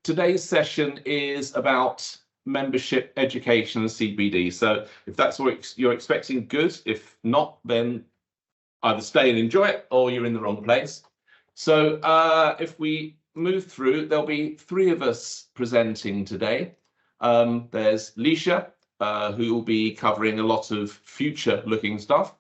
Today's session is about membership education and CPD. So if that's what you're expecting, good. If not, then either stay and enjoy it or you're in the wrong place. So if we move through, there'll be three of us presenting today. There's Leisha, who will be covering a lot of future-looking stuff.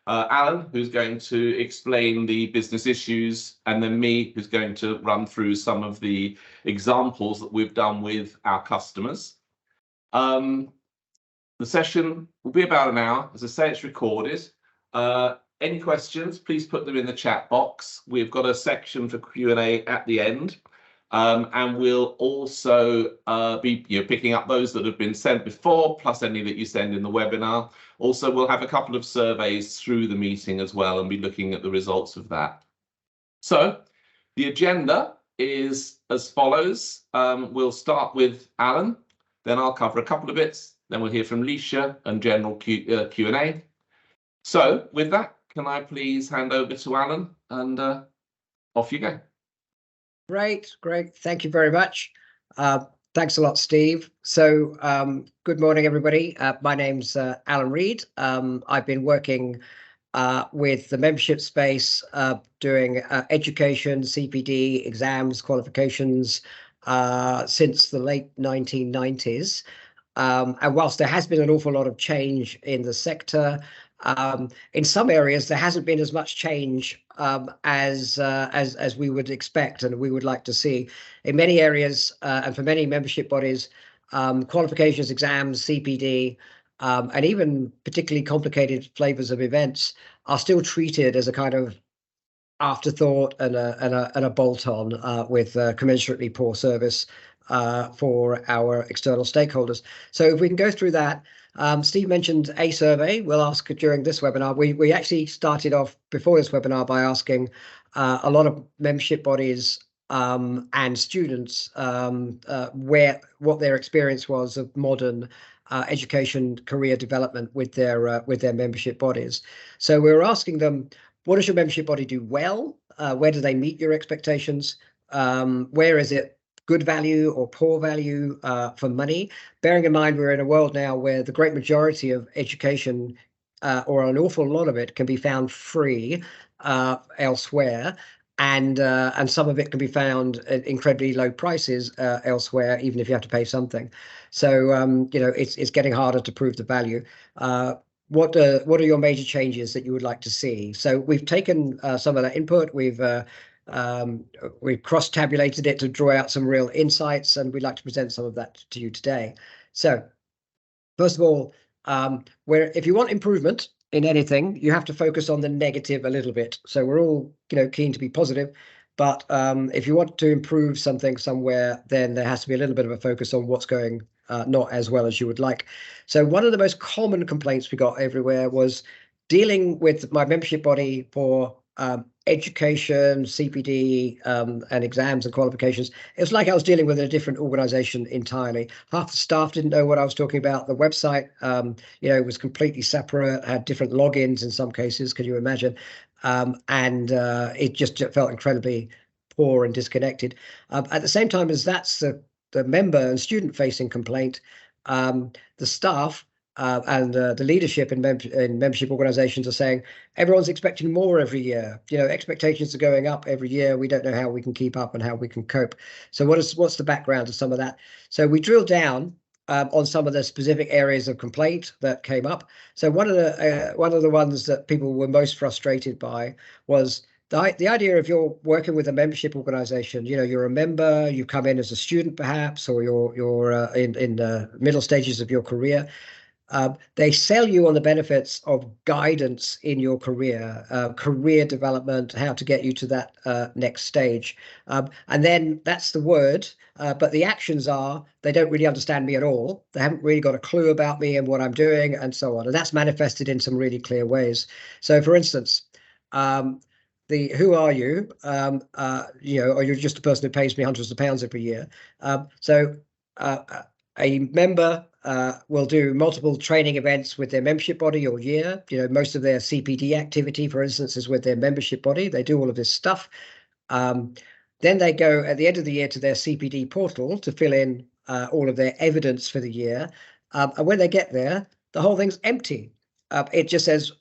Alan, who's going to explain the business issues, and then me, who's going to run through some of the examples that we've done with our customers. The session will be about an hour. As I say, it's recorded. Any questions, please put them in the chat box. We've got a section for Q&A at the end. And we'll also be picking up those that have been sent before, plus any that you send in the webinar. Also, we'll have a couple of surveys through the meeting as well and be looking at the results of that. So the agenda is as follows. We'll start with Alan, then I'll cover a couple of bits, then we'll hear from Leisha and general Q&A. So with that, can I please hand over to Alan, and off you go. Great. Thank you very much. Thanks a lot, Steve. So good morning, everybody. My name's Alan Reed. I've been working with the membership space, doing education, CPD, exams, qualifications since the late 1990s. And whilst there has been an awful lot of change in the sector, in some areas there hasn't been as much change as we would expect and we would like to see. In many areas and for many membership bodies, qualifications, exams, CPD, and even particularly complicated flavors of events are still treated as a kind of afterthought and a bolt-on with commensurately poor service for our external stakeholders. So if we can go through that. Steve mentioned a survey we'll ask during this webinar. We actually started off before this webinar by asking a lot of membership bodies and students what their experience was of modern education career development with their membership bodies. So we were asking them, what does your membership body do well? Where do they meet your expectations? Where is it good value or poor value for money? Bearing in mind we're in a world now where the great majority of education or an awful lot of it can be found free elsewhere, and some of it can be found at incredibly low prices elsewhere, even if you have to pay something. So it's getting harder to prove the value. What are your major changes that you would like to see? So we've taken some of that input. We've cross-tabulated it to draw out some real insights, and we'd like to present some of that to you today. So first of all, if you want improvement in anything, you have to focus on the negative a little bit. So we're all keen to be positive, but if you want to improve something somewhere, then there has to be a little bit of a focus on what's going not as well as you would like. So one of the most common complaints we got everywhere was dealing with my membership body for education, CPD, and exams and qualifications. It was like I was dealing with a different organization entirely. Half the staff didn't know what I was talking about. The website, was completely separate, had different logins in some cases, can you imagine? And it just felt incredibly poor and disconnected. At the same time as that's the member and student facing complaint, the staff and the leadership in membership organizations are saying everyone's expecting more every year. Expectations are going up every year. We don't know how we can keep up and how we can cope. So what's the background to some of that? So we drilled down on some of the specific areas of complaint that came up. So one of the ones that people were most frustrated by was the idea of you're working with a membership organization. You're a member, you come in as a student perhaps, or you're in the middle stages of your career. They sell you on the benefits of guidance in your career, career development, how to get you to that next stage. And then that's the word, but the actions are, they don't really understand me at all. They haven't really got a clue about me and what I'm doing and so on. And that's manifested in some really clear ways. So for instance, who are you? Or you're just a person who pays me hundreds of pounds every year. A member will do multiple training events with their membership body all year. Most of their CPD activity, for instance, is with their membership body. They do all of this stuff. Then they go at the end of the year to their CPD portal to fill in all of their evidence for the year. And when they get there, the whole thing's empty. It just says,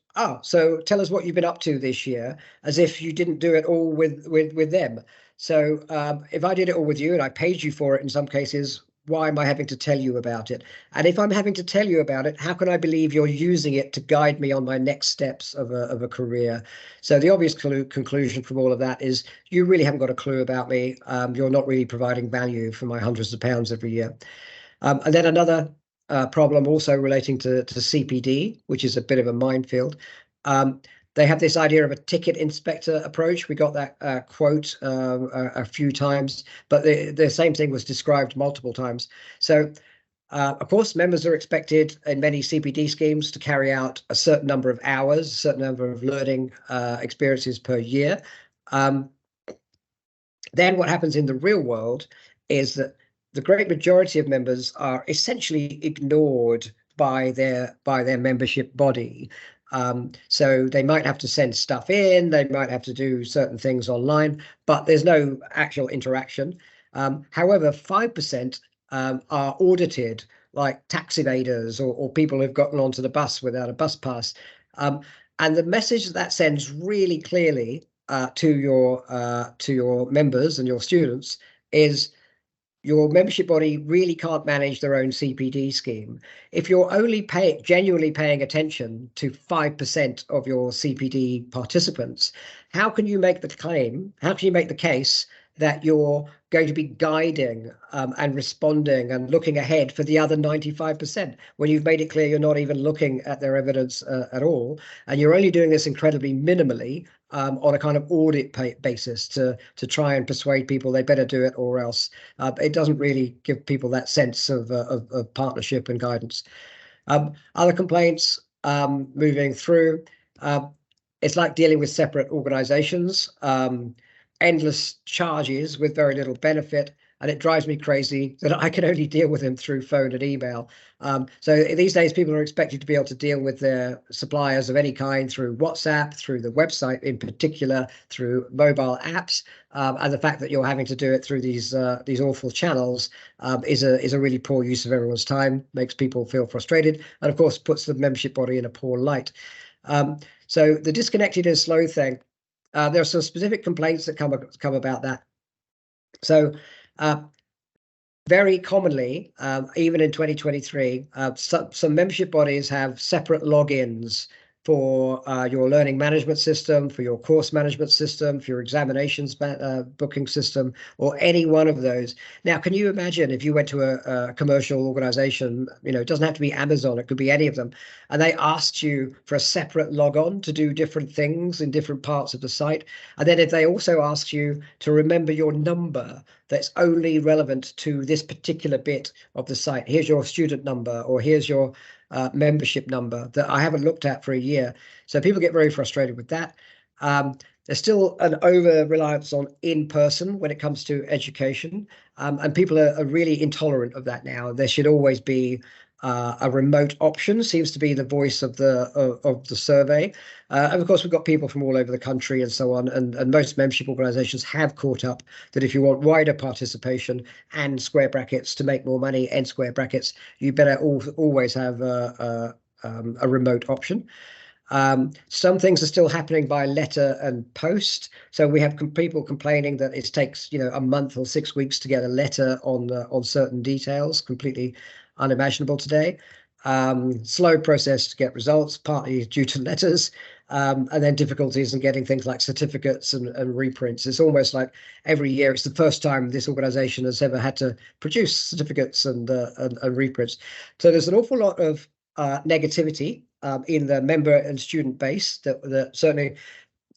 so tell us what you've been up to this year, as if you didn't do it all with them. So if I did it all with you and I paid you for it in some cases, why am I having to tell you about it? And if I'm having to tell you about it, how can I believe you're using it to guide me on my next steps of a career? So the obvious conclusion from all of that is you really haven't got a clue about me. You're not really providing value for my hundreds of pounds every year. And then another problem also relating to CPD, which is a bit of a minefield. They have this idea of a ticket inspector approach. We got that quote a few times, but the same thing was described multiple times. So, of course, members are expected in many CPD schemes to carry out a certain number of hours, a certain number of learning experiences per year. Then what happens in the real world is that the great majority of members are essentially ignored by their membership body. So they might have to send stuff in, they might have to do certain things online, but there's no actual interaction. However, 5% are audited, like tax evaders or people who've gotten onto the bus without a bus pass. And the message that sends really clearly to your members and your students is your membership body really can't manage their own CPD scheme. If you're only genuinely paying attention to 5% of your CPD participants, how can you make the claim? How can you make the case that you're going to be guiding and responding and looking ahead for the other 95% when you've made it clear you're not even looking at their evidence at all, and you're only doing this incredibly minimally on a kind of audit basis to try and persuade people they better do it or else. It doesn't really give people that sense of partnership and guidance. Other complaints moving through, it's like dealing with separate organizations. Endless charges with very little benefit, and it drives me crazy that I can only deal with them through phone and email. So these days, people are expected to be able to deal with their suppliers of any kind through WhatsApp, through the website in particular, through mobile apps, and the fact that you're having to do it through these awful channels is a really poor use of everyone's time, makes people feel frustrated, and of course puts the membership body in a poor light. So the disconnected and slow thing. There are some specific complaints that come about that. So very commonly, even in 2023, some membership bodies have separate logins for your learning management system, for your course management system, for your examinations booking system, or any one of those. Now, can you imagine if you went to a commercial organization, it doesn't have to be Amazon, it could be any of them, and they asked you for a separate logon to do different things in different parts of the site. And then if they also asked you to remember your number that's only relevant to this particular bit of the site, here's your student number, or here's your membership number that I haven't looked at for a year. So people get very frustrated with that. There's still an over-reliance on in-person when it comes to education, and people are really intolerant of that now. There should always be a remote option, seems to be the voice of the survey. And of course, we've got people from all over the country and so on, and most membership organizations have caught up that if you want wider participation and square brackets to make more money and square brackets, you better always have a remote option. Some things are still happening by letter and post. So we have people complaining that it takes a month or 6 weeks to get a letter on certain details, completely unimaginable today. Slow process to get results, partly due to letters, and then difficulties in getting things like certificates and reprints. It's almost like every year it's the first time this organization has ever had to produce certificates and reprints. So there's an awful lot of negativity in the member and student base that certainly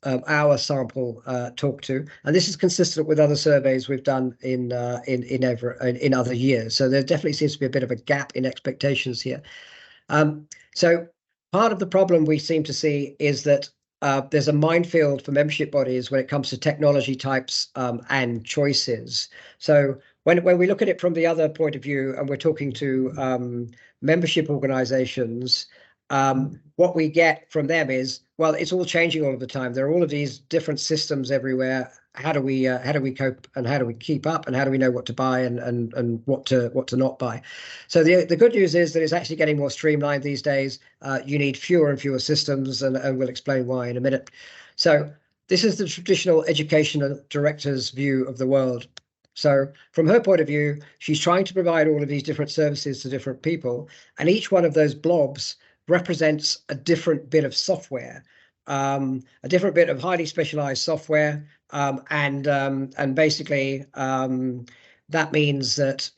our sample talked to, and this is consistent with other surveys we've done in other years. So there definitely seems to be a bit of a gap in expectations here. So part of the problem we seem to see is that there's a minefield for membership bodies when it comes to technology types and choices. So when we look at it from the other point of view, and we're talking to membership organizations, what we get from them is, well, it's all changing all of the time. There are all of these different systems everywhere. How do we cope, and how do we keep up, and how do we know what to buy and what to not buy? So the good news is that it's actually getting more streamlined these days. You need fewer and fewer systems, and we'll explain why in a minute. So this is the traditional educational director's view of the world. So from her point of view, she's trying to provide all of these different services to different people, and each one of those blobs represents a different bit of software, a different bit of highly specialized software, and basically that means that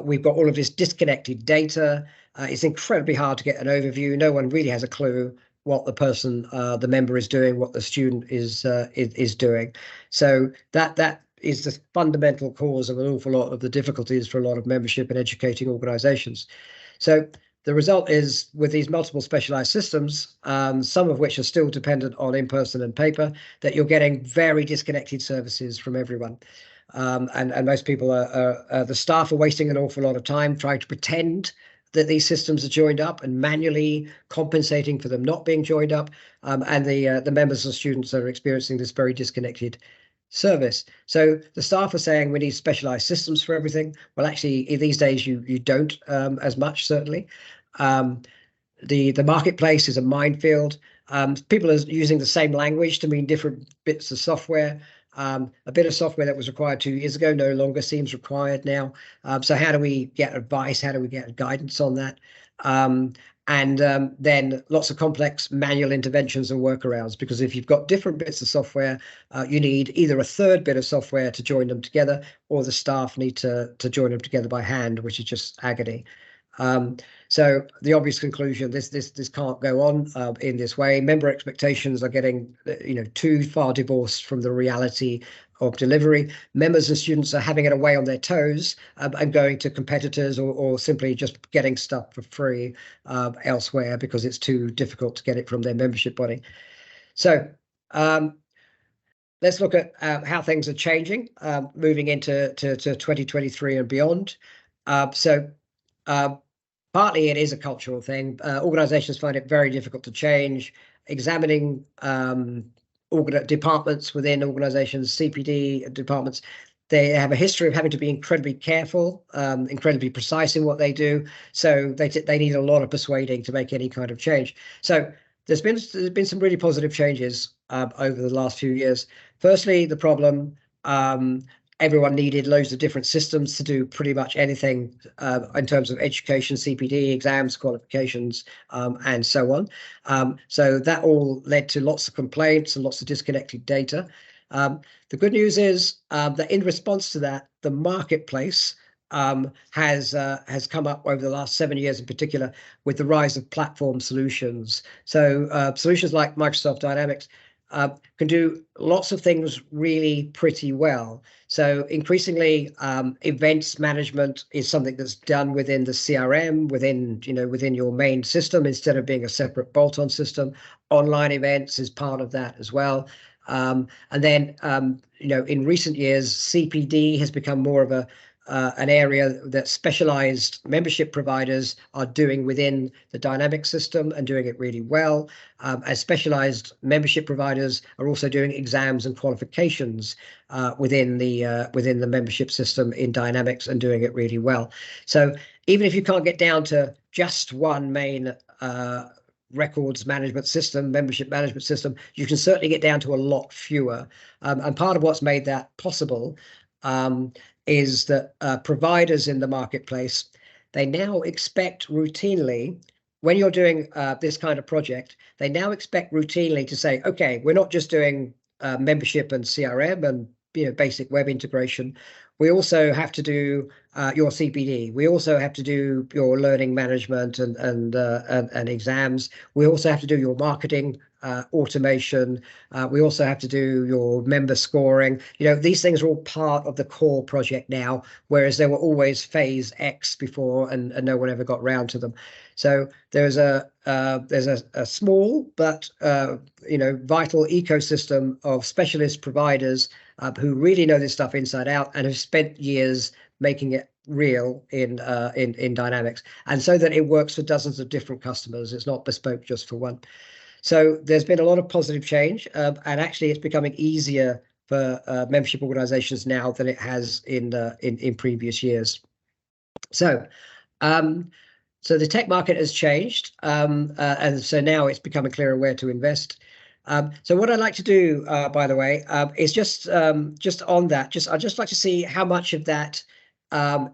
we've got all of this disconnected data. It's incredibly hard to get an overview. No one really has a clue what the member is doing, what the student is doing. So that is the fundamental cause of an awful lot of the difficulties for a lot of membership and educating organizations. So the result is, with these multiple specialized systems, some of which are still dependent on in-person and paper, that you're getting very disconnected services from everyone. And most people the staff are wasting an awful lot of time trying to pretend that these systems are joined up and manually compensating for them not being joined up. And the members and students are experiencing this very disconnected service. So the staff are saying we need specialized systems for everything. Well, actually, these days you don't as much, certainly. The marketplace is a minefield. People are using the same language to mean different bits of software. A bit of software that was required 2 years ago no longer seems required now. So how do we get advice? How do we get guidance on that? And then lots of complex manual interventions and workarounds, because if you've got different bits of software, you need either a third bit of software to join them together, or the staff need to join them together by hand, which is just agony. So the obvious conclusion, this can't go on in this way. Member expectations are getting too far divorced from the reality of delivery. Members and students are having it away on their toes and going to competitors or simply just getting stuff for free elsewhere because it's too difficult to get it from their membership body. So let's look at how things are changing moving into 2023 and beyond. Partly it is a cultural thing. Organizations find it very difficult to change. Examining departments within organizations, CPD departments, they have a history of having to be incredibly careful, incredibly precise in what they do. So they need a lot of persuading to make any kind of change. So there's been some really positive changes over the last few years. Firstly, the problem, everyone needed loads of different systems to do pretty much anything in terms of education, CPD, exams, qualifications, and so on. So that all led to lots of complaints and lots of disconnected data. The good news is that in response to that, the marketplace has come up over the last 7 years in particular with the rise of platform solutions. So solutions like Microsoft Dynamics can do lots of things really pretty well. So increasingly, events management is something that's done within the CRM, within your main system, instead of being a separate bolt-on system. Online events is part of that as well. And then, in recent years, CPD has become more of an area that specialized membership providers are doing within the dynamic system and doing it really well. As specialized membership providers are also doing exams and qualifications within the membership system in Dynamics and doing it really well. So even if you can't get down to just one main records management system, membership management system, you can certainly get down to a lot fewer. And part of what's made that possible is that providers in the marketplace, they now expect routinely, when you're doing this kind of project, they now expect routinely to say, okay, we're not just doing membership and CRM and basic web integration. We also have to do your CPD. We also have to do your learning management and exams. We also have to do your marketing automation. We also have to do your member scoring. These things are all part of the core project now, whereas there were always phase X before, and no one ever got round to them. So there's a small but vital ecosystem of specialist providers who really know this stuff inside out and have spent years making it real in Dynamics, and so that it works for dozens of different customers. It's not bespoke just for one. So there's been a lot of positive change, and actually it's becoming easier for membership organizations now than it has in previous years. So the tech market has changed, and so now it's becoming clearer where to invest. So what I'd like to do, by the way, is just on that. I'd just like to see how much of that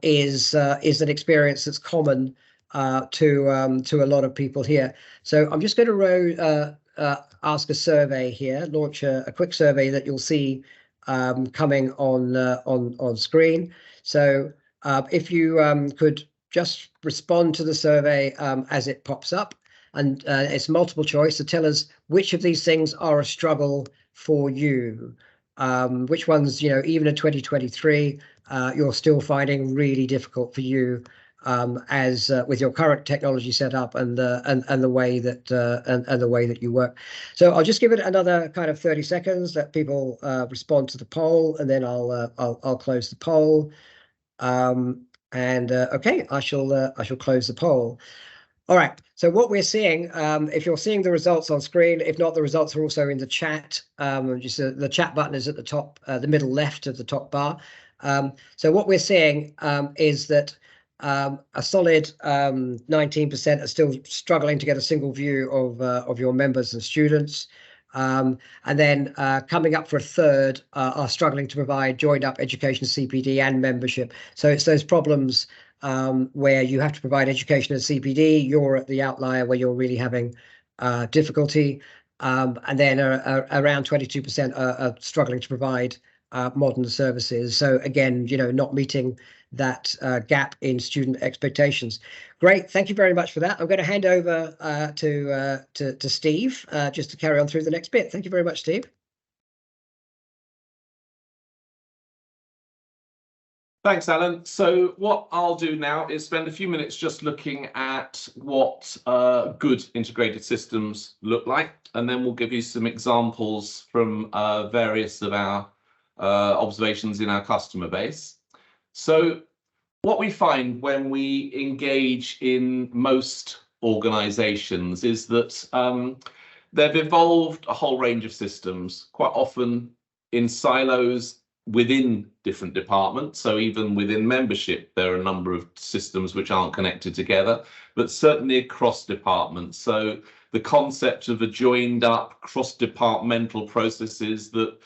is an experience that's common to a lot of people here. So I'm just going to ask a survey here, launch a quick survey that you'll see coming on screen. So if you could just respond to the survey as it pops up, and it's multiple choice. So tell us which of these things are a struggle for you. Which ones, even in 2023, you're still finding really difficult for you, as with your current technology setup and the way that you work. So I'll just give it another kind of 30 seconds, let people respond to the poll, and then I'll close the poll. Okay, I shall close the poll. All right, so what we're seeing, if you're seeing the results on screen, if not, the results are also in the chat. Just the chat button is at the top, the middle left of the top bar. So what we're seeing is that a solid 19% are still struggling to get a single view of your members and students. And then coming up for a third are struggling to provide joined up education, CPD and membership. So it's those problems where you have to provide education and CPD. You're at the outlier where you're really having difficulty. And then around 22% are struggling to provide modern services. So again, not meeting that gap in student expectations. Great, thank you very much for that. I'm going to hand over to Steve just to carry on through the next bit. Thank you very much, Steve. Thanks, Alan. So what I'll do now is spend a few minutes just looking at what good integrated systems look like, and then we'll give you some examples from various of our observations in our customer base. So what we find when we engage in most organizations is that they've evolved a whole range of systems, quite often in silos within different departments. So even within membership, there are a number of systems which aren't connected together, but certainly across departments. So the concept of a joined up cross-departmental processes that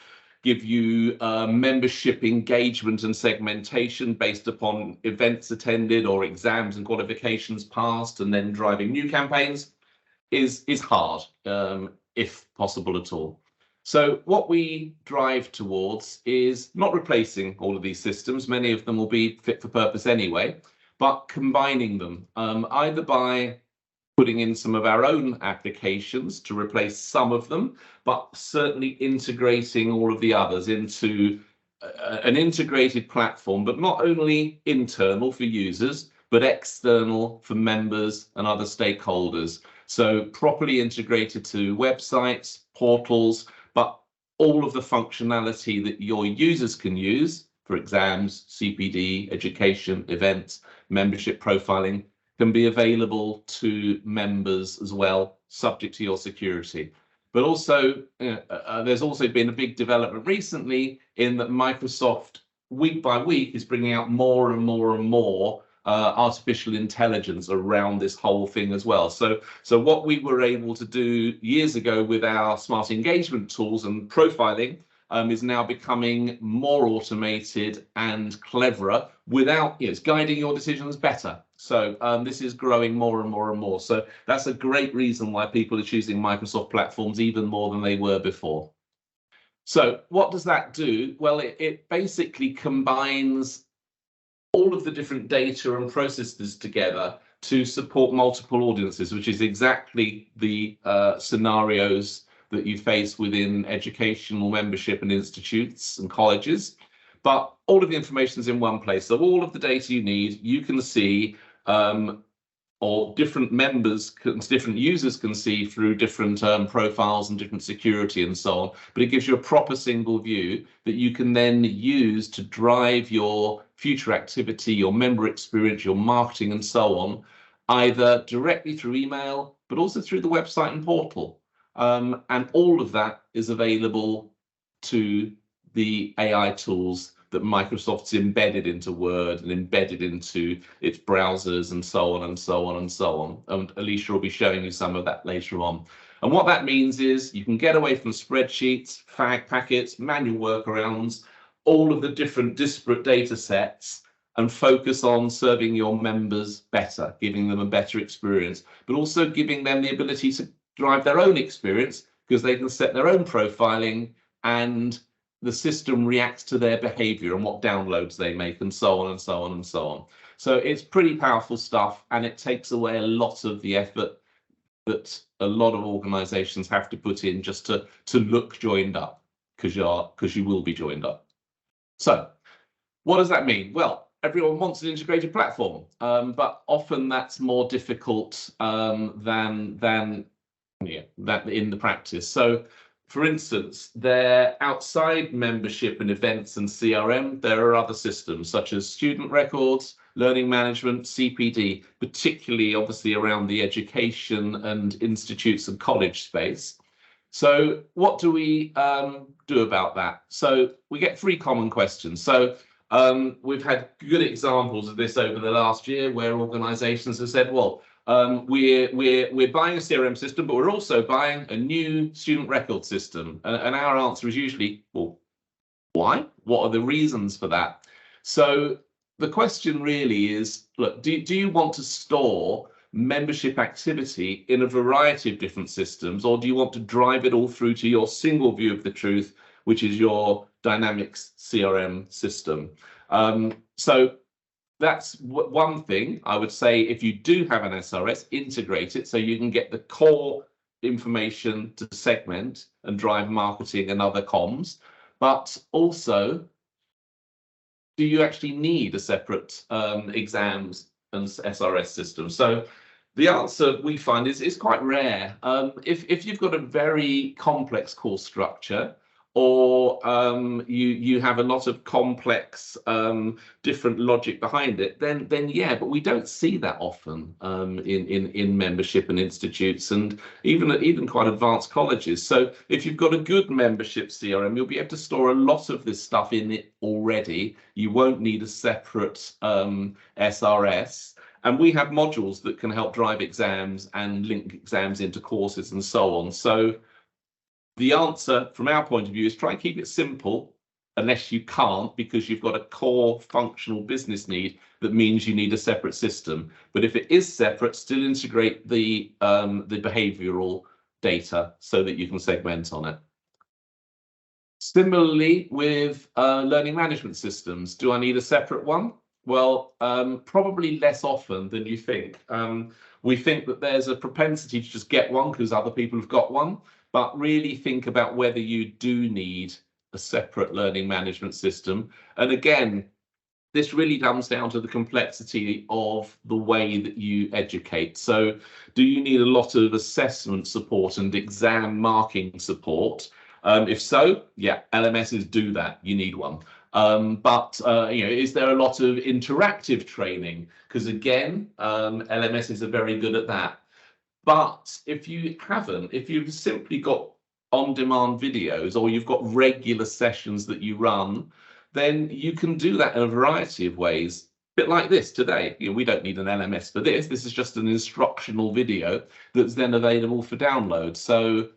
give you membership engagement and segmentation based upon events attended or exams and qualifications passed, and then driving new campaigns is hard, if possible at all. So what we drive towards is not replacing all of these systems. Many of them will be fit for purpose anyway, but combining them, either by putting in some of our own applications to replace some of them, but certainly integrating all of the others into an integrated platform, but not only internal for users, but external for members and other stakeholders. So properly integrated to websites, portals, but all of the functionality that your users can use for exams, CPD, education, events, membership profiling can be available to members as well, subject to your security. But also, there's also been a big development recently in that Microsoft, week by week, is bringing out more and more and more artificial intelligence around this whole thing as well. So what we were able to do years ago with our smart engagement tools and profiling is now becoming more automated and cleverer without, it's guiding your decisions better. So this is growing more and more and more. So that's a great reason why people are choosing Microsoft platforms even more than they were before. So what does that do? Well, it basically combines all of the different data and processes together to support multiple audiences, which is exactly the scenarios that you face within educational membership and institutes and colleges. But all of the information is in one place. So all of the data you need, you can see, or different different users can see through different profiles and different security and so on. But it gives you a proper single view that you can then use to drive your future activity, your member experience, your marketing and so on, either directly through email, but also through the website and portal. And all of that is available to the AI tools that Microsoft's embedded into Word and embedded into its browsers and so on and so on and so on. And Alicia will be showing you some of that later on. And what that means is you can get away from spreadsheets, fag packets, manual workarounds, all of the different disparate data sets, and focus on serving your members better, giving them a better experience, but also giving them the ability to drive their own experience because they can set their own profiling and the system reacts to their behavior and what downloads they make and so on and so on and so on. So it's pretty powerful stuff, and it takes away a lot of the effort that a lot of organizations have to put in just to look joined up, because you will be joined up. So what does that mean? Well, everyone wants an integrated platform, but often that's more difficult than in the practice. So for instance, outside membership and events and CRM, there are other systems such as student records, learning management, CPD, particularly obviously around the education and institutes and college space. So what do we do about that? So we get 3 common questions. So we've had good examples of this over the last year where organizations have said, well, we're buying a CRM system, but we're also buying a new student record system. And our answer is usually, well, why? What are the reasons for that? So the question really is, look, do you want to store membership activity in a variety of different systems, or do you want to drive it all through to your single view of the truth, which is your Dynamics CRM system? So that's one thing I would say. If you do have an SRS, integrate it so you can get the core information to segment and drive marketing and other comms. But also, do you actually need a separate exams and SRS system? So the answer we find is quite rare. If you've got a very complex course structure, or you have a lot of complex different logic behind it, then yeah, but we don't see that often in membership and institutes, and even quite advanced colleges. So if you've got a good membership CRM, you'll be able to store a lot of this stuff in it already. You won't need a separate SRS. And we have modules that can help drive exams and link exams into courses and so on. So the answer from our point of view is try and keep it simple, unless you can't because you've got a core functional business need that means you need a separate system. But if it is separate, still integrate the behavioral data so that you can segment on it. Similarly with learning management systems, do I need a separate one? Well, probably less often than you think. We think that there's a propensity to just get one because other people have got one, but really think about whether you do need a separate learning management system. And again, this really comes down to the complexity of the way that you educate. So do you need a lot of assessment support and exam marking support? If so, yeah, LMSs do that. You need one. But is there a lot of interactive training? Because again, LMSs are very good at that. But if you've simply got on-demand videos, or you've got regular sessions that you run, then you can do that in a variety of ways. A bit like this today. We don't need an LMS for this. This is just an instructional video that's then available for download. So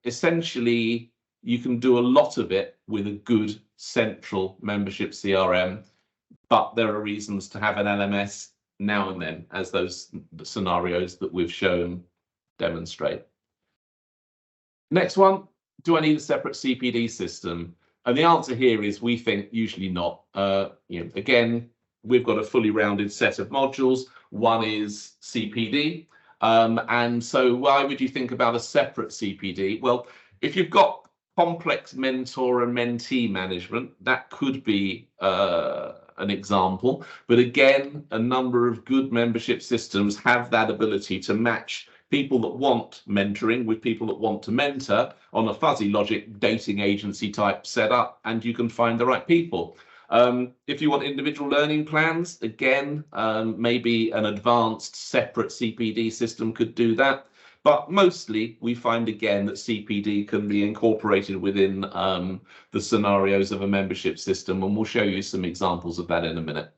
essentially, you can do a lot of it with a good central membership CRM, but there are reasons to have an LMS now and then, as those scenarios that we've shown demonstrate. Next one, do I need a separate CPD system? And the answer here is we think usually not. Again, we've got a fully rounded set of modules. One is CPD. And so why would you think about a separate CPD? Well, if you've got complex mentor and mentee management, that could be an example. But again, a number of good membership systems have that ability to match people that want mentoring with people that want to mentor on a fuzzy logic dating agency type setup, and you can find the right people. If you want individual learning plans, again, maybe an advanced separate CPD system could do that. But mostly we find again that CPD can be incorporated within the scenarios of a membership system, and we'll show you some examples of that in a minute.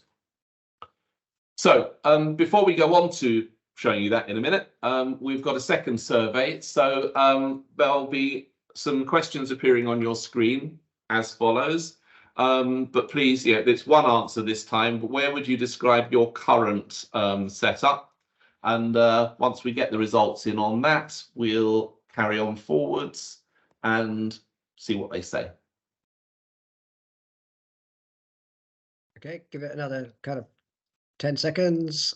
So before we go on to showing you that in a minute, we've got a second survey. So there'll be some questions appearing on your screen as follows. But please, it's one answer this time, but where would you describe your current setup? And once we get the results in on that, we'll carry on forwards and see what they say. Okay, give it another kind of 10 seconds.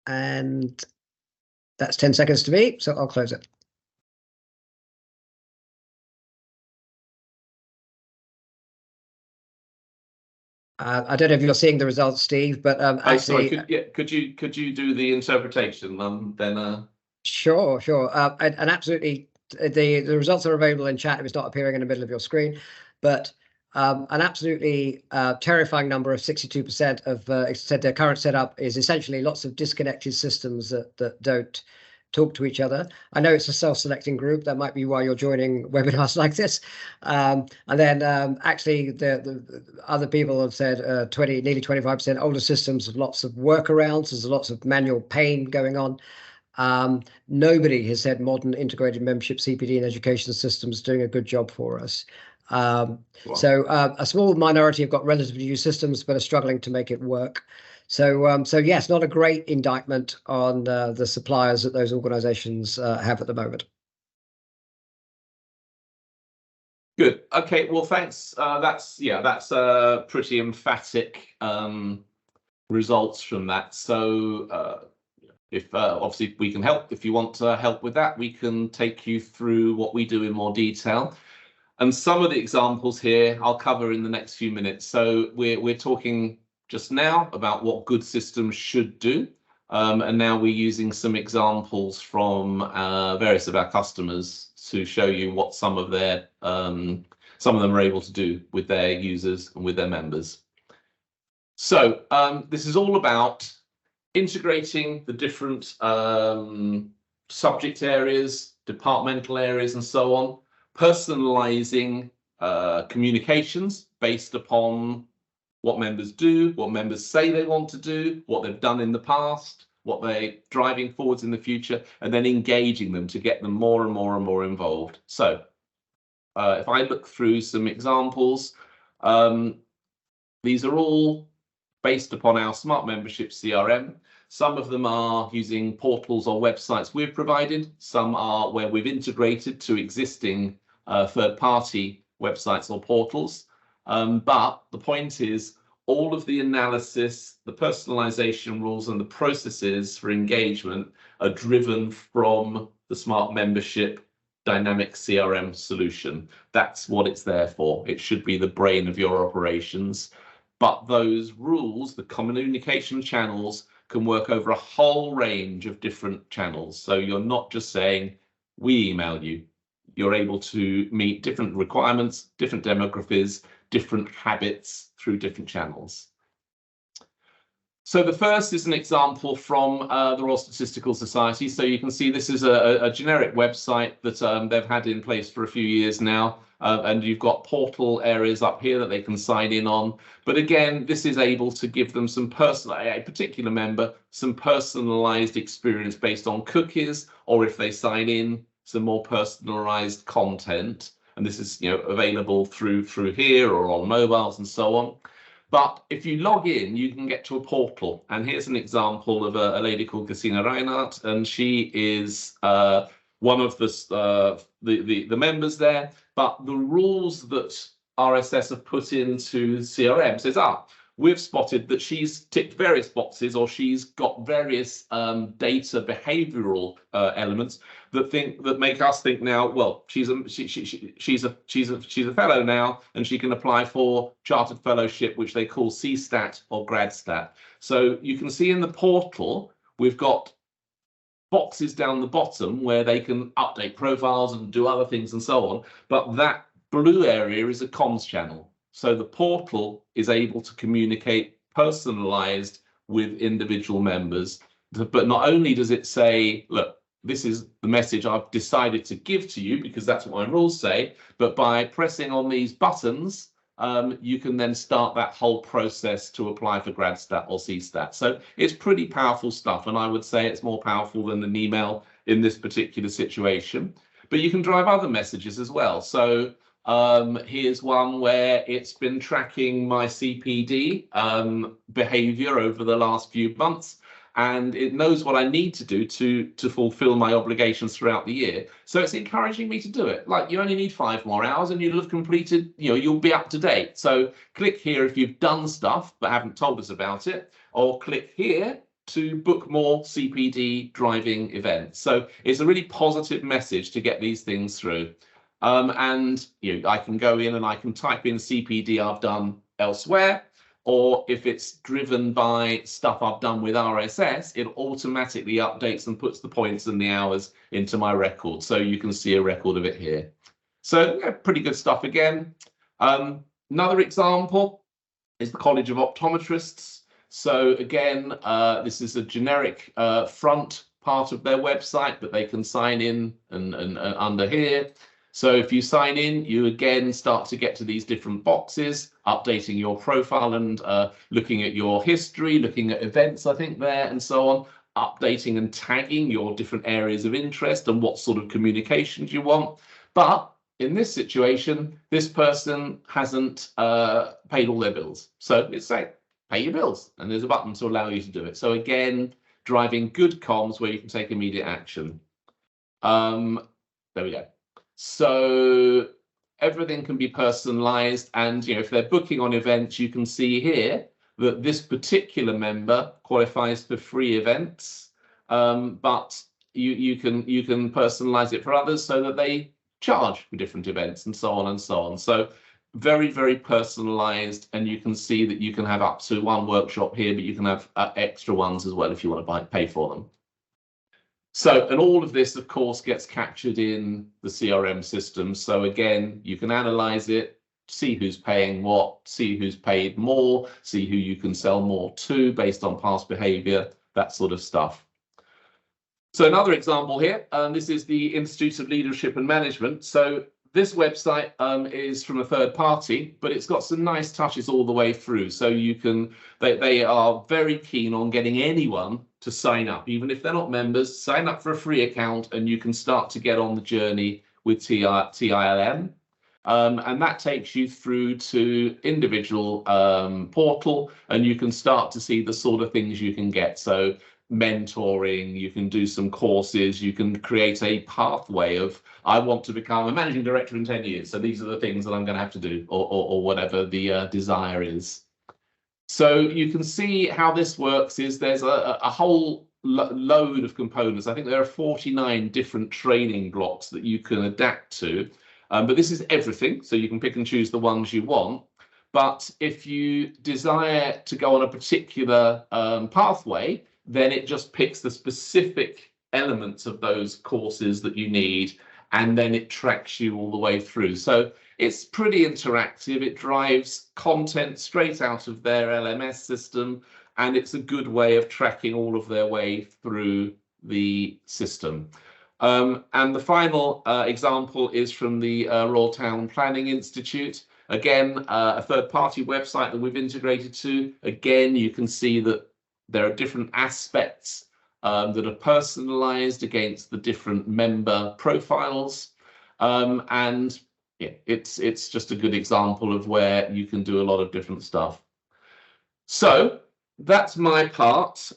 And that's 10 seconds to me, so I'll close it. I don't know if you're seeing the results, Steve, but actually, sorry, could you do the interpretation then? Sure. And absolutely, the results are available in chat if it's not appearing in the middle of your screen. But an absolutely terrifying number of 62% of said their current setup is essentially lots of disconnected systems that don't talk to each other. I know it's a self-selecting group. That might be why you're joining webinars like this. And then actually the other people have said nearly 25% older systems with lots of workarounds. There's lots of manual pain going on. Nobody has said modern integrated membership CPD and education systems doing a good job for us. Wow. So a small minority have got relatively new systems but are struggling to make it work. So yes, not a great indictment on the suppliers that those organizations have at the moment. Good. Okay. Well, thanks. That's pretty emphatic results from that. So if obviously we can help, if you want help with that, we can take you through what we do in more detail. And some of the examples here I'll cover in the next few minutes. So we're talking just now about what good systems should do. And now we're using some examples from various of our customers to show you what some of them are able to do with their users and with their members. So this is all about integrating the different subject areas, departmental areas, and so on, personalizing communications based upon what members do, what members say they want to do, what they've done in the past, what they're driving forwards in the future, and then engaging them to get them more and more and more involved. So if I look through some examples, these are all based upon our Smart Membership CRM. Some of them are using portals or websites we've provided. Some are where we've integrated to existing third-party websites or portals. But the point is, all of the analysis, the personalization rules, and the processes for engagement are driven from the Smart Membership Dynamic CRM solution. That's what it's there for. It should be the brain of your operations. But those rules, the communication channels, can work over a whole range of different channels. So you're not just saying, we email you. You're able to meet different requirements, different demographics, different habits through different channels. So the first is an example from the Royal Statistical Society. So you can see this is a generic website that they've had in place for a few years now. And you've got portal areas up here that they can sign in on. But again, this is able to give them some a particular member, some personalized experience based on cookies, or if they sign in, some more personalized content. And this is available through here or on mobiles and so on. But if you log in, you can get to a portal. And here's an example of a lady called Christina Reinhardt, and she is one of the members there, but the rules that RSS have put into CRM says, we've spotted that she's ticked various boxes, or she's got various data behavioral elements that make us think now, well, she's a fellow now, and she can apply for chartered fellowship, which they call CSTAT or GradStat. So you can see in the portal we've got boxes down the bottom where they can update profiles and do other things and so on, but that blue area is a comms channel. So the portal is able to communicate personalized with individual members. But not only does it say, look, this is the message I've decided to give to you because that's what my rules say, but by pressing on these buttons, you can then start that whole process to apply for GradStat or CSTAT. So it's pretty powerful stuff, and I would say it's more powerful than an email in this particular situation. But you can drive other messages as well. So here's one where it's been tracking my CPD behavior over the last few months, and it knows what I need to do to fulfill my obligations throughout the year. So it's encouraging me to do it. Like, you only need 5 more hours and you'll have completed, you'll be up to date. So click here if you've done stuff but haven't told us about it, or click here to book more CPD driving events. So it's a really positive message to get these things through. And I can go in and I can type in CPD I've done elsewhere, or if it's driven by stuff I've done with RSS, it automatically updates and puts the points and the hours into my record. So you can see a record of it here. So yeah, pretty good stuff again. Another example is the College of Optometrists. So again, this is a generic front part of their website, but they can sign in and under here. So if you sign in, you again start to get to these different boxes, updating your profile and looking at your history, looking at events, I think there, and so on, updating and tagging your different areas of interest and what sort of communications you want. But in this situation, this person hasn't paid all their bills. So it's saying, pay your bills, and there's a button to allow you to do it. So again, driving good comms where you can take immediate action. There we go. So everything can be personalized, and if they're booking on events, you can see here that this particular member qualifies for free events, but you can personalize it for others so that they charge for different events and so on and so on. So very, very personalized, and you can see that you can have up to 1 workshop here, but you can have extra ones as well if you want to pay for them. So, and all of this, of course, gets captured in the CRM system. So again, you can analyze it, see who's paying what, see who's paid more, see who you can sell more to based on past behavior, that sort of stuff. So another example here, this is the Institute of Leadership and Management. So this website is from a third party, but it's got some nice touches all the way through. So you can, they are very keen on getting anyone to sign up, even if they're not members, sign up for a free account, and you can start to get on the journey with TILM. And that takes you through to individual portal, and you can start to see the sort of things you can get. So mentoring, you can do some courses, you can create a pathway of, I want to become a managing director in 10 years. So these are the things that I'm going to have to do, or whatever the desire is. So you can see how this works is there's a whole load of components. I think there are 49 different training blocks that you can adapt to, but this is everything. So you can pick and choose the ones you want. But if you desire to go on a particular pathway, then it just picks the specific elements of those courses that you need, and then it tracks you all the way through. So it's pretty interactive. It drives content straight out of their LMS system, and it's a good way of tracking all of their way through the system. And the final example is from the Royal Town Planning Institute. Again, a third-party website that we've integrated to. Again, you can see that there are different aspects that are personalized against the different member profiles. And yeah, it's just a good example of where you can do a lot of different stuff. So that's my part.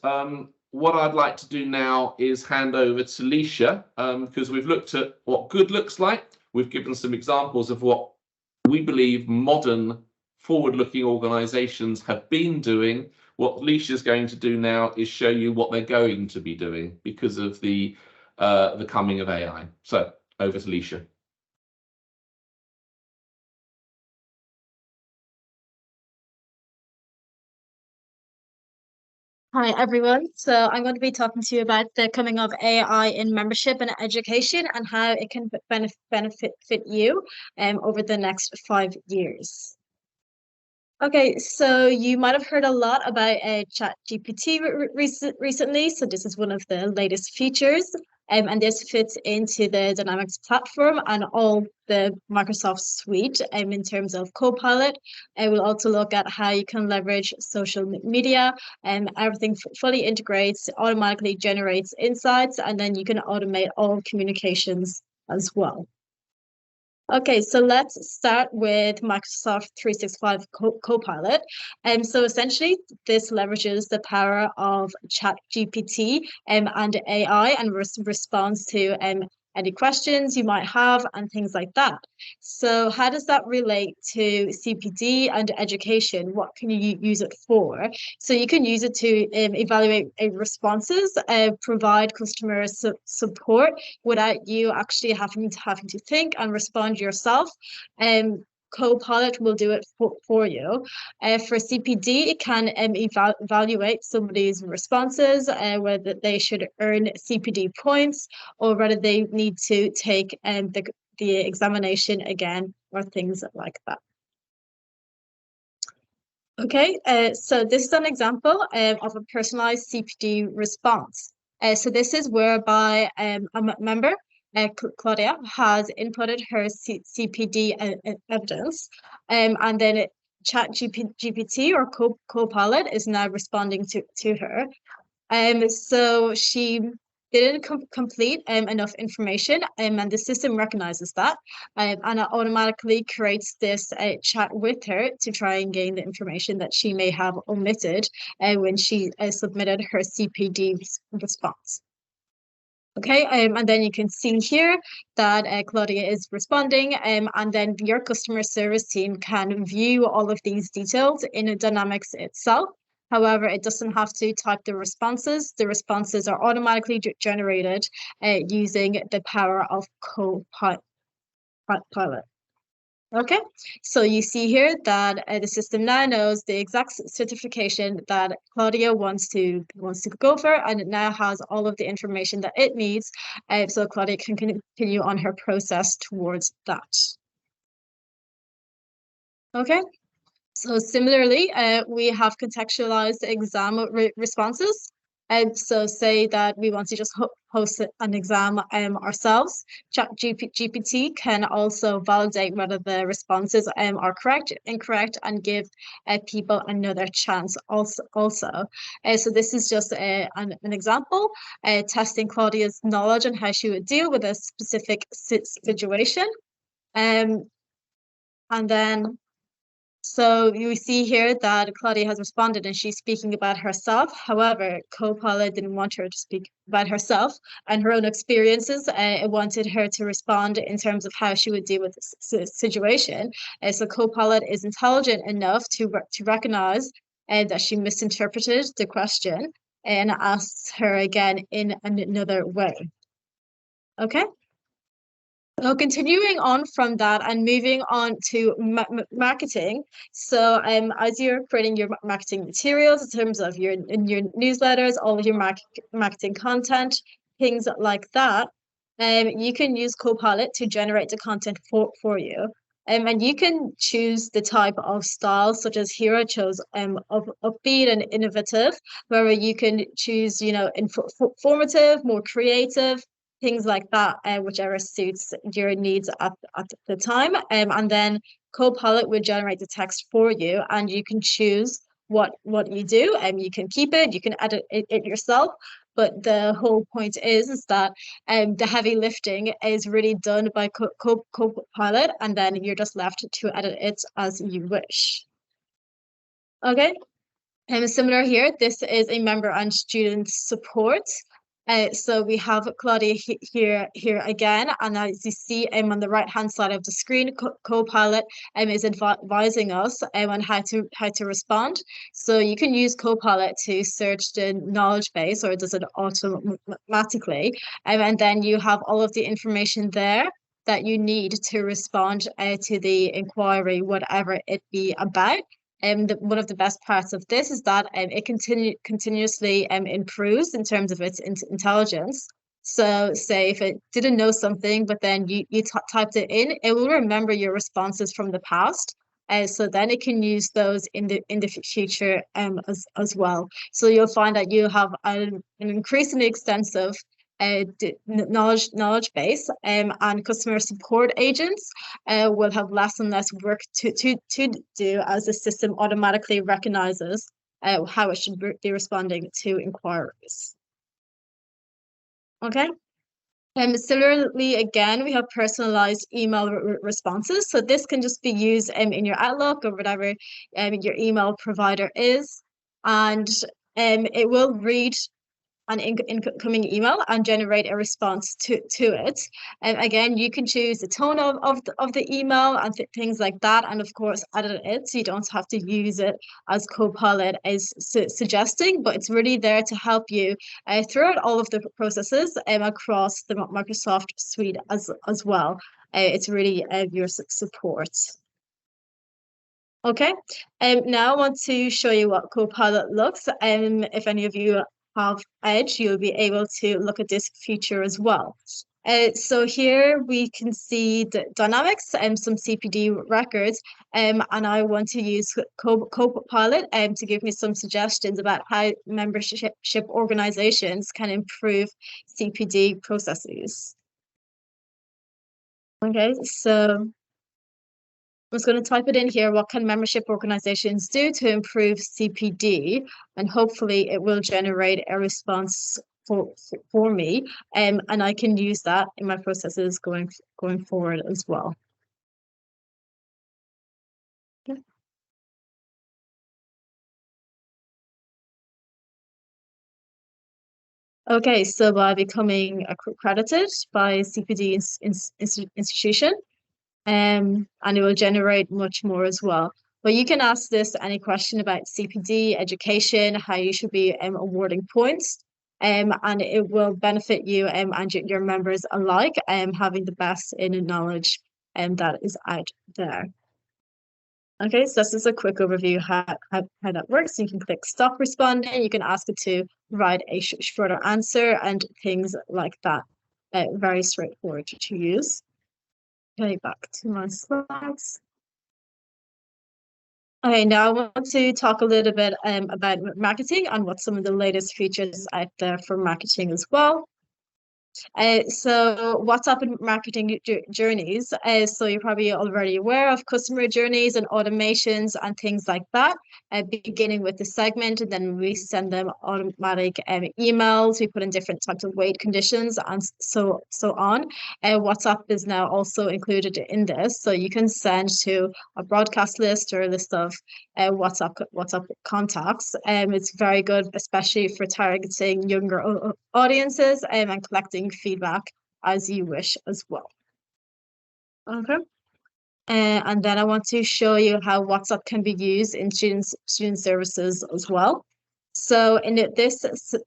what I'd like to do now is hand over to Leisha, because we've looked at what good looks like. We've given some examples of what we believe modern forward-looking organizations have been doing. What Leisha is going to do now is show you what they're going to be doing because of the coming of AI. So over to Leisha. Hi, everyone. So I'm going to be talking to you about the coming of AI in membership and education and how it can benefit you over the next 5 years. Okay, so you might have heard a lot about ChatGPT recently. So this is one of the latest features, and this fits into the Dynamics platform and all the Microsoft suite in terms of Copilot. And we'll also look at how you can leverage social media, and everything fully integrates, automatically generates insights, and then you can automate all communications as well. Okay, so let's start with Microsoft 365 Copilot. So essentially, this leverages the power of ChatGPT and AI and responds to any questions you might have and things like that. So how does that relate to CPD and education? What can you use it for? So you can use it to evaluate responses, provide customer support without you actually having to think and respond yourself. Copilot will do it for you. For CPD, it can evaluate somebody's responses, whether they should earn CPD points or whether they need to take the examination again or things like that. Okay, so this is an example of a personalized CPD response. So this is whereby a member, Claudia, has inputted her CPD evidence, and then ChatGPT or Copilot is now responding to her. So she didn't complete enough information, and the system recognizes that, and it automatically creates this chat with her to try and gain the information that she may have omitted when she submitted her CPD response. Okay, and then you can see here that Claudia is responding, and then your customer service team can view all of these details in Dynamics itself. However, it doesn't have to type the responses. The responses are automatically generated using the power of Copilot. Okay, so you see here that the system now knows the exact certification that Claudia wants to go for, and it now has all of the information that it needs, so Claudia can continue on her process towards that. Okay. So similarly, we have contextualized exam responses. So say that we want to just host an exam ourselves. ChatGPT can also validate whether the responses are correct, incorrect, and give people another chance also. So this is just an example, testing Claudia's knowledge and how she would deal with a specific situation. And then so you see here that Claudia has responded and she's speaking about herself. However, Copilot didn't want her to speak about herself and her own experiences. It wanted her to respond in terms of how she would deal with the situation. So Copilot is intelligent enough to recognize that she misinterpreted the question and asks her again in another way. Okay. So continuing on from that and moving on to marketing. So as you're creating your marketing materials in terms of your newsletters, all of your marketing content, things like that, you can use Copilot to generate the content for you. And you can choose the type of style, such as here I chose upbeat and innovative, where you can choose, informative, more creative, things like that, whichever suits your needs at the time. And then Copilot will generate the text for you, and you can choose what you do, and you can keep it, you can edit it yourself. But the whole point is that the heavy lifting is really done by Copilot, and then you're just left to edit it as you wish. Okay. Similar here, this is a member and student support. So we have Claudia here again, and as you see on the right hand side of the screen, Copilot is advising us on how to respond. So you can use Copilot to search the knowledge base, or it does it automatically, and then you have all of the information there that you need to respond to the inquiry, whatever it be about. One of the best parts of this is that it continuously improves in terms of its intelligence. So say if it didn't know something, but then you typed it in, it will remember your responses from the past. So then it can use those in the future as well. So you'll find that you have an increasingly extensive knowledge base, and customer support agents will have less and less work to do, as the system automatically recognizes how it should be responding to inquiries. Okay. Similarly, again, we have personalized email responses. So this can just be used in your Outlook or whatever your email provider is, and it will read an incoming email and generate a response to it. And again, you can choose the tone of the email and things like that, and of course edit it, so you don't have to use it as Copilot is suggesting, but it's really there to help you throughout all of the processes across the Microsoft suite as well. It's really your support. Okay, now I want to show you what Copilot looks. If any of you have Edge, you'll be able to look at this feature as well. So here we can see the dynamics and some CPD records, and I want to use Copilot to give me some suggestions about how membership organizations can improve CPD processes. Okay, so I'm just going to type it in here. What can membership organizations do to improve CPD? And hopefully it will generate a response for me. And I can use that in my processes going forward as well. Okay. Okay, so by becoming accredited by CPD institution, and it will generate much more as well. But you can ask this any question about CPD, education, how you should be awarding points, and it will benefit you and your members alike, having the best in knowledge that is out there. Okay, so this is a quick overview how that works. You can click stop responding. You can ask it to provide a shorter answer and things like that. Very straightforward to use. Okay, back to my slides. Okay, now I want to talk a little bit about marketing and what some of the latest features out there for marketing as well. So WhatsApp and marketing journeys. So you're probably already aware of customer journeys and automations and things like that, beginning with the segment, and then we send them automatic emails. We put in different types of weight conditions and so on. WhatsApp is now also included in this. So you can send to a broadcast list or a list of WhatsApp contacts. It's very good, especially for targeting younger audiences and collecting feedback as you wish as well. Okay. And then I want to show you how WhatsApp can be used in student services as well. So in this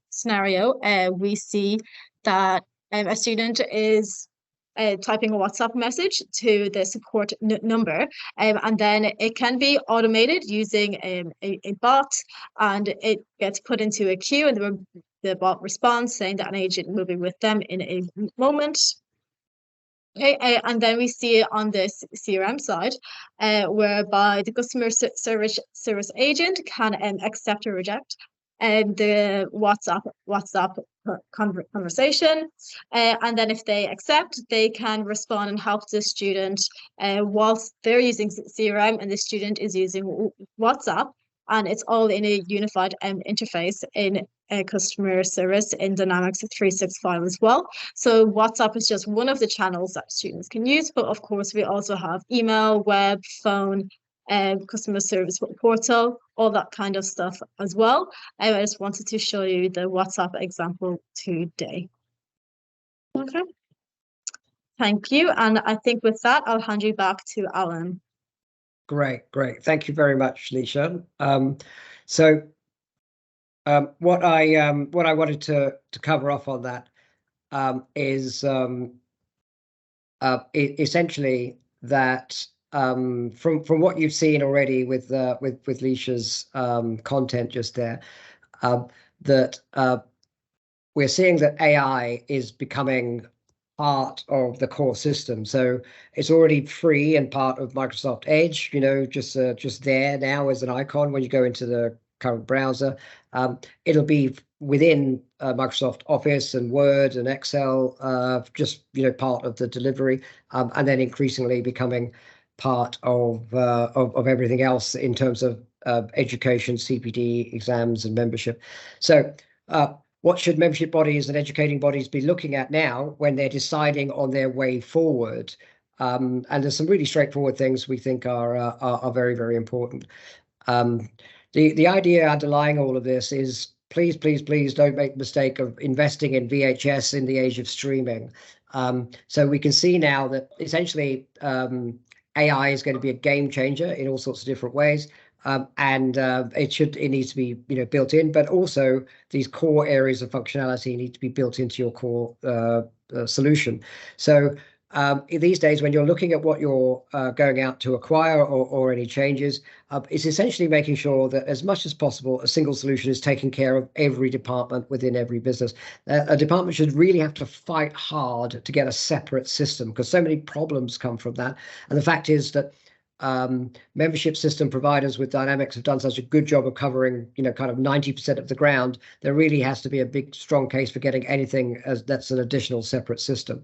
scenario, we see that a student is typing a WhatsApp message to the support number, and then it can be automated using a bot, and it gets put into a queue, and the bot responds saying that an agent will be with them in a moment. Okay, and then we see it on the CRM side, whereby the customer service agent can accept or reject the WhatsApp conversation, and then if they accept, they can respond and help the student whilst they're using CRM and the student is using WhatsApp, and it's all in a unified interface in customer service in Dynamics 365 as well. So WhatsApp is just one of the channels that students can use, but of course we also have email, web, phone, customer service portal, all that kind of stuff as well. I just wanted to show you the WhatsApp example today. Okay. Thank you. And I think with that, I'll hand you back to Alan. Great. Thank you very much, Leisha. What I wanted to cover off on that is essentially that from what you've seen already with Leisha's content just there, that we're seeing that AI is becoming part of the core system. So it's already free and part of Microsoft Edge, just there now as an icon when you go into the current browser. It'll be within Microsoft Office and Word and Excel, just part of the delivery, and then increasingly becoming part of everything else in terms of education, CPD, exams, and membership. So what should membership bodies and educating bodies be looking at now when they're deciding on their way forward? And there's some really straightforward things we think are very, very important. The idea underlying all of this is please don't make the mistake of investing in VHS in the age of streaming. So we can see now that essentially AI is going to be a game changer in all sorts of different ways. And it needs to be built in, but also these core areas of functionality need to be built into your core solution. So these days, when you're looking at what you're going out to acquire or any changes, it's essentially making sure that as much as possible, a single solution is taking care of every department within every business. A department should really have to fight hard to get a separate system because so many problems come from that. And the fact is that membership system providers with Dynamics have done such a good job of covering, kind of 90% of the ground. There really has to be a big, strong case for getting anything that's an additional separate system.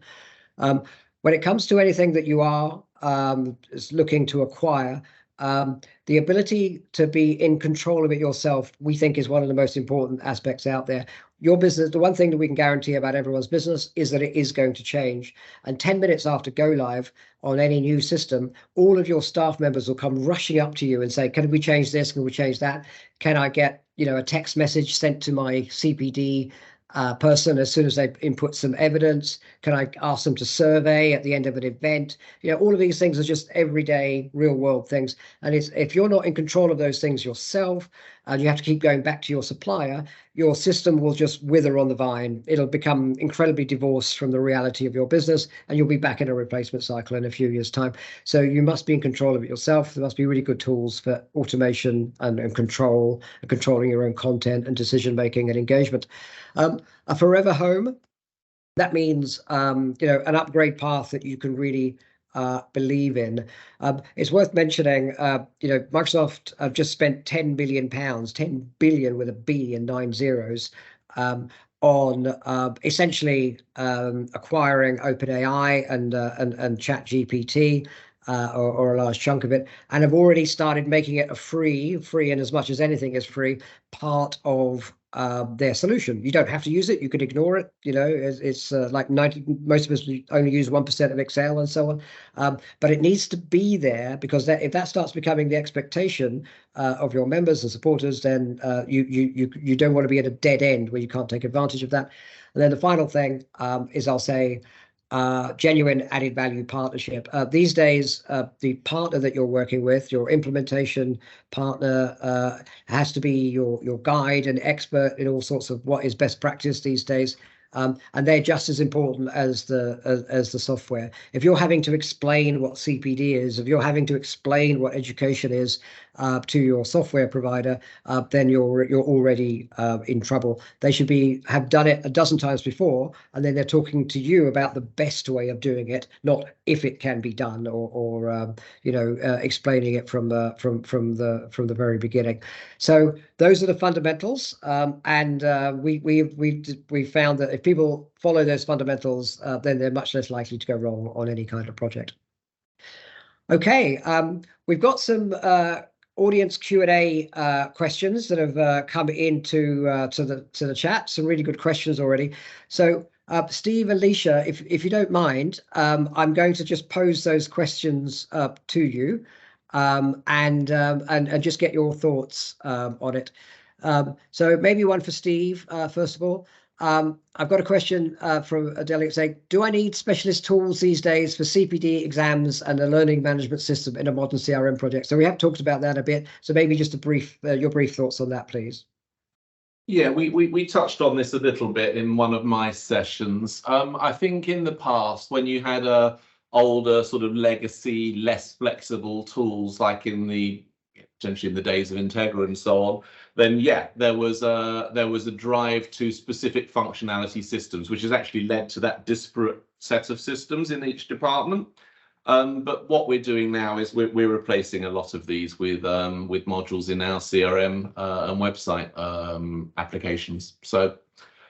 When it comes to anything that you are looking to acquire, the ability to be in control of it yourself, we think, is one of the most important aspects out there. Your business, the one thing that we can guarantee about everyone's business is that it is going to change. And 10 minutes after go live on any new system, all of your staff members will come rushing up to you and say, can we change this? Can we change that? Can I get, a text message sent to my CPD person as soon as they input some evidence? Can I ask them to survey at the end of an event? All of these things are just everyday real world things. And if you're not in control of those things yourself and you have to keep going back to your supplier, your system will just wither on the vine. It'll become incredibly divorced from the reality of your business and you'll be back in a replacement cycle in a few years' time. So you must be in control of it yourself. There must be really good tools for automation and control and controlling your own content and decision making and engagement. A forever home, that means an upgrade path that you can really believe in. It's worth mentioning, Microsoft just spent £10 billion, 10 billion with a B and 9 zeros, on essentially acquiring OpenAI and ChatGPT, or a large chunk of it, and have already started making it a free and as much as anything is free part of their solution. You don't have to use it. You could ignore it. It's like most of us only use 1% of Excel and so on. But it needs to be there because if that starts becoming the expectation of your members and supporters, then you don't want to be at a dead end where you can't take advantage of that. And then the final thing is I'll say genuine added value partnership. These days, the partner that you're working with, your implementation partner, has to be your guide and expert in all sorts of what is best practice these days. And they're just as important as the software. If you're having to explain what CPD is, if you're having to explain what education is to your software provider, then you're already in trouble. They should have done it a dozen times before, and then they're talking to you about the best way of doing it, not if it can be done, or explaining it from the very beginning. So those are the fundamentals, and we found that if people follow those fundamentals, then they're much less likely to go wrong on any kind of project. Okay, we've got some audience Q&A questions that have come into the chat. Some really good questions already. So Steve and Leisha, if you don't mind, I'm going to just pose those questions to you. and just get your thoughts on it. So maybe one for Steve, first of all. I've got a question from a delegate saying, do I need specialist tools these days for CPD exams and a learning management system in a modern CRM project? So we have talked about that a bit. So maybe just a brief, your brief thoughts on that, please. Yeah, we touched on this a little bit in one of my sessions. I think in the past, when you had older sort of legacy, less flexible tools, like potentially in the days of Integra and so on, then yeah, there was a drive to specific functionality systems, which has actually led to that disparate set of systems in each department. But what we're doing now is we're replacing a lot of these with modules in our CRM and website applications. So,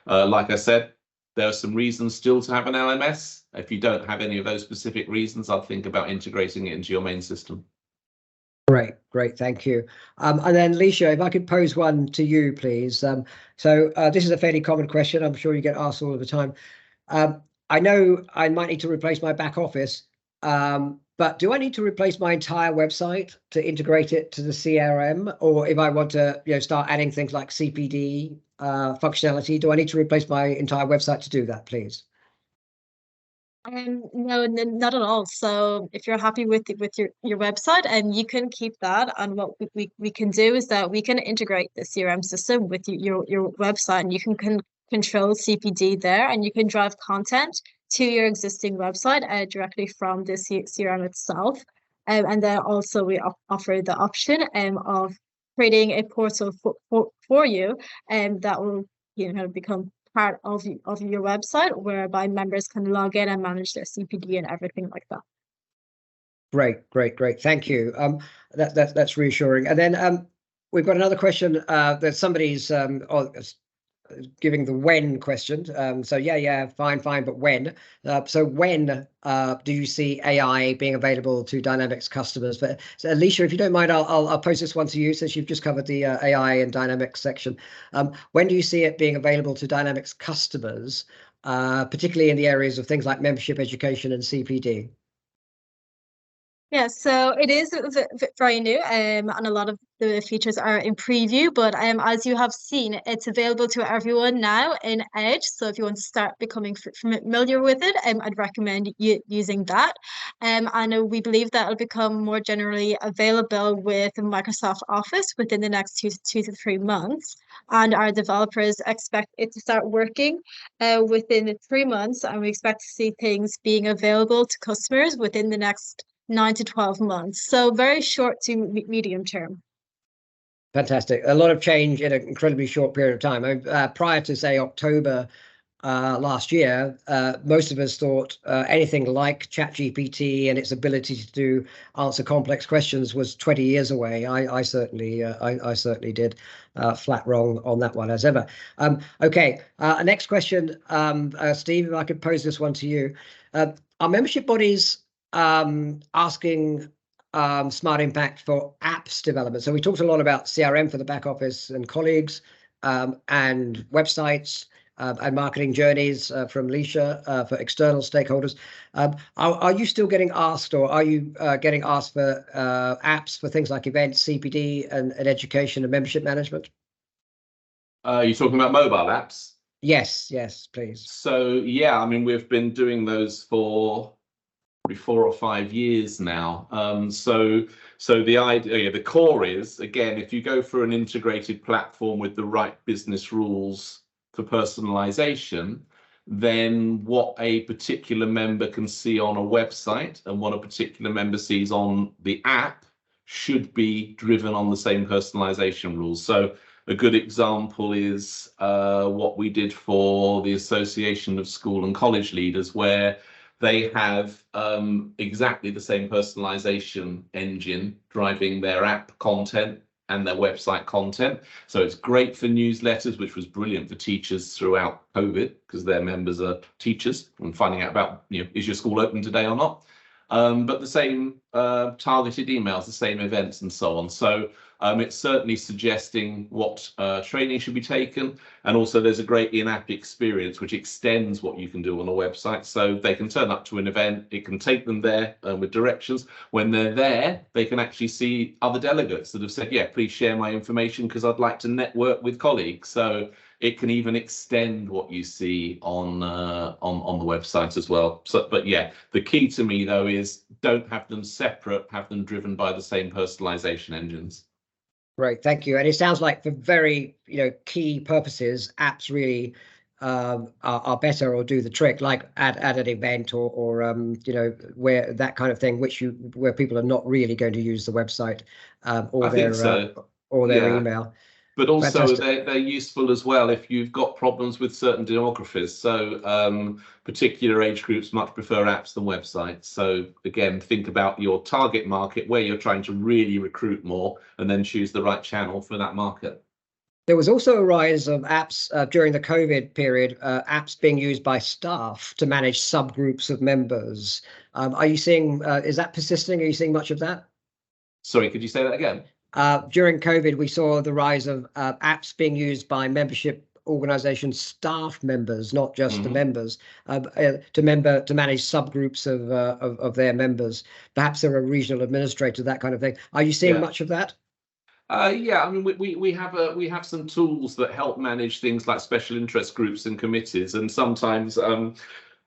like I said, there are some reasons still to have an LMS. If you don't have any of those specific reasons, I'll think about integrating it into your main system. Great, thank you. And then Leisha, if I could pose one to you, please. So this is a fairly common question. I'm sure you get asked all of the time. I know I might need to replace my back office, but do I need to replace my entire website to integrate it to the CRM? Or if I want to, start adding things like CPD functionality, do I need to replace my entire website to do that, please? No, not at all. So if you're happy with your website, and you can keep that, and what we can do is that we can integrate the CRM system with your website, and you can control CPD there, and you can drive content to your existing website directly from the CRM itself. And then also we offer the option of creating a portal for you, and that will become part of your website, whereby members can log in and manage their CPD and everything like that. Great. Thank you. That's reassuring. And then we've got another question that somebody's giving the when question. So yeah, fine, but when? So when do you see AI being available to Dynamics customers? So Alicia, if you don't mind, I'll pose this one to you, since you've just covered the AI and Dynamics section. When do you see it being available to Dynamics customers, particularly in the areas of things like membership, education, and CPD? Yeah, so it is very new, and a lot of the features are in preview, but as you have seen, it's available to everyone now in Edge. So if you want to start becoming familiar with it, I'd recommend using that. And we believe that it'll become more generally available with Microsoft Office within the next two to 3 months. And our developers expect it to start working within 3 months, and we expect to see things being available to customers within the next 9 to 12 months. So very short to medium term. Fantastic. A lot of change in an incredibly short period of time. Prior to, say, October last year, most of us thought anything like ChatGPT and its ability to answer complex questions was 20 years away. I certainly did. Flat wrong on that one, as ever. Okay, next question, Steve, if I could pose this one to you. Are membership bodies asking Smart Impact for apps development? So we talked a lot about CRM for the back office and colleagues, and websites and marketing journeys from Leisha for external stakeholders. Are you still getting asked, or are you getting asked for apps for things like events, CPD, and education and membership management? You're talking about mobile apps? Yes, please. So yeah, I mean, we've been doing those for probably 4 or 5 years now. So the idea, the core is, again, if you go for an integrated platform with the right business rules for personalization, then what a particular member can see on a website and what a particular member sees on the app should be driven on the same personalization rules. So a good example is what we did for the Association of School and College Leaders, where they have exactly the same personalization engine driving their app content and their website content. So it's great for newsletters, which was brilliant for teachers throughout COVID, because their members are teachers and finding out about, is your school open today or not? but the same targeted emails, the same events and so on. So it's certainly suggesting what training should be taken. And also there's a great in-app experience which extends what you can do on a website. So they can turn up to an event, it can take them there with directions. When they're there, they can actually see other delegates that have said, yeah, please share my information because I'd like to network with colleagues. So it can even extend what you see on the website as well. So, but yeah, the key to me though is don't have them separate, have them driven by the same personalization engines. Right, thank you. And it sounds like for very, key purposes, apps really are better or do the trick, like add an event or where that kind of thing, where people are not really going to use the website or their email. But also Fantastic. they're useful as well if you've got problems with certain demographies. So particular age groups much prefer apps than websites. So again, think about your target market where you're trying to really recruit more and then choose the right channel for that market. There was also a rise of apps during the COVID period, apps being used by staff to manage subgroups of members. Are you seeing, is that persisting? Are you seeing much of that? Sorry, could you say that again? During COVID, we saw the rise of apps being used by membership organization staff members, not just the members, to manage subgroups of their members. Perhaps they're a regional administrator, that kind of thing. Are you seeing much of that? Yeah, I mean, we have some tools that help manage things like special interest groups and committees, and sometimes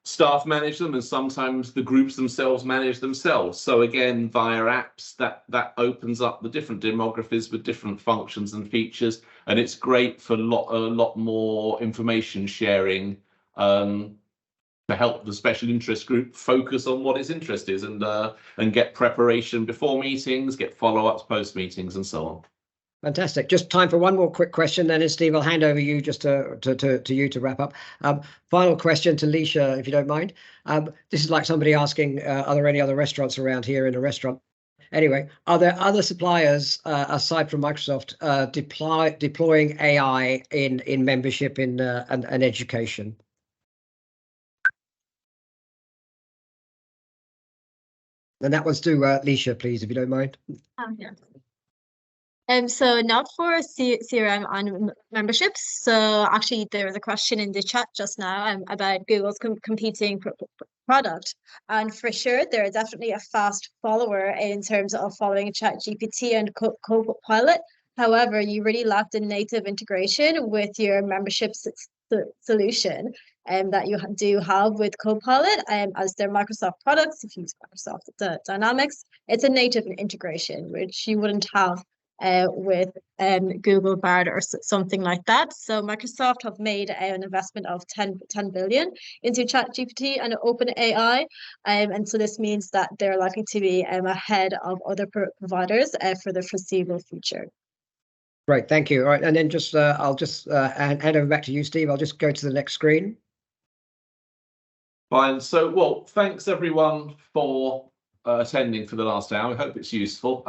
staff manage them and sometimes the groups themselves manage themselves. So again, via apps, that opens up the different demographies with different functions and features, and it's great for a lot more information sharing to help the special interest group focus on what its interest is and get preparation before meetings, get follow-ups post meetings and so on. Fantastic. Just time for one more quick question, then, Steve, I'll hand over you just to you to wrap up. Final question to Leisha, if you don't mind. This is like somebody asking, are there any other restaurants around here in a restaurant? Anyway, are there other suppliers aside from Microsoft deploying AI in membership and education? And that was to Leisha, please, if you don't mind. Yeah. So not for CRM and memberships. So actually, there was a question in the chat just now about Google's competing product, and for sure, they're definitely a fast follower in terms of following ChatGPT and Copilot. However, you really lack the native integration with your membership solution that you do have with Copilot, as they're Microsoft products. If you use Microsoft Dynamics, it's a native integration, which you wouldn't have with Google Bard or something like that. So Microsoft have made an investment of 10 billion into ChatGPT and OpenAI, and so this means that they're likely to be ahead of other providers for the foreseeable future. Right, thank you. All right, and then just I'll just hand over back to you, Steve. I'll just go to the next screen. Fine. So, well, thanks everyone for attending for the last hour. I hope it's useful.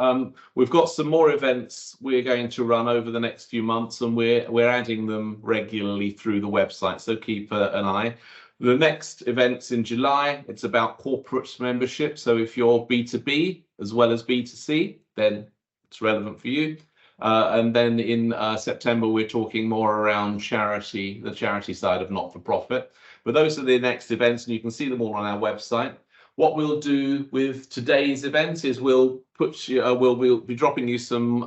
We've got some more events we're going to run over the next few months, and we're adding them regularly through the website, so keep an eye. The next event's in July. It's about corporate membership. So if you're B2B as well as B2C, then it's relevant for you. And then in September, we're talking more around charity, the charity side of not-for-profit. But those are the next events, and you can see them all on our website. What we'll do with today's event is we'll be dropping you some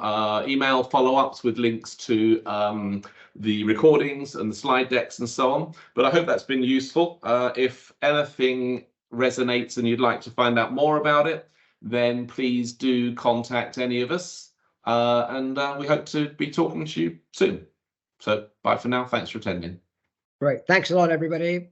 email follow-ups with links to the recordings and the slide decks and so on. But I hope that's been useful. If anything resonates and you'd like to find out more about it, then please do contact any of us. And we hope to be talking to you soon. So bye for now. Thanks for attending. Great. Thanks a lot, everybody.